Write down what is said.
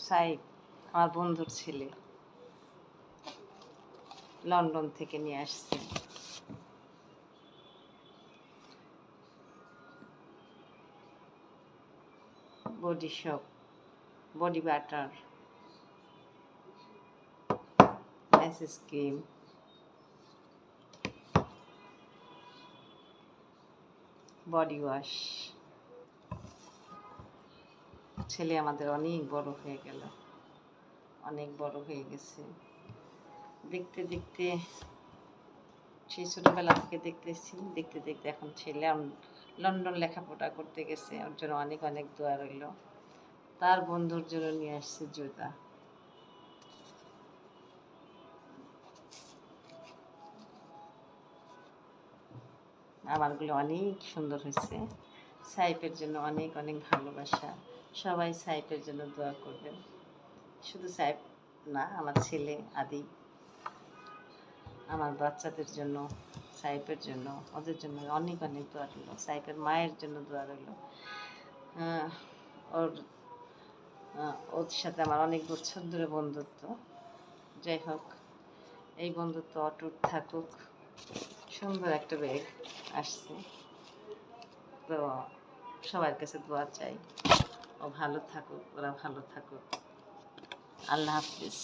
সাইফ আমার বন্ধুর ছেলে, লন্ডন থেকে নিয়ে আসছে। Body shop, body butter, message cream, body wash. ছেলে আমাদের অনেক বড় হয়ে গেল, অনেক বড় হয়ে গেছে। দেখতে দেখতে সেই ছোটবেলা থেকে দেখতেছি, দেখতে দেখতে এখন ছেলে লন্ডন লেখাপড়া করতে গেছে। ওর জন্য অনেক অনেক দোয়া রইল। তার বন্ধুর জন্য নিয়ে আসছে জুতা। আমারগুলো অনেক সুন্দর হয়েছে। সাইফের জন্য অনেক অনেক ভালোবাসা। সবাই সাইফের জন্য দোয়া করবেন। শুধু সাইফ না, আমার ছেলে আদি, আমার বাচ্চাদের জন্য, সাইফের জন্য, ওদের জন্য অনেক অনেক দোয়া রইল। সাইফের মায়ের জন্য দোয়া রইল। ওর সাথে আমার অনেক বছর ধরে বন্ধুত্ব। যাই হোক, এই বন্ধুত্ব অটুট থাকুক। সুন্দর একটা ব্যাগ আসছে, তো সবার কাছে দোয়া চাই। ও ভালো থাকুক, ওরা ভালো থাকুক। আল্লাহ হাফিজ।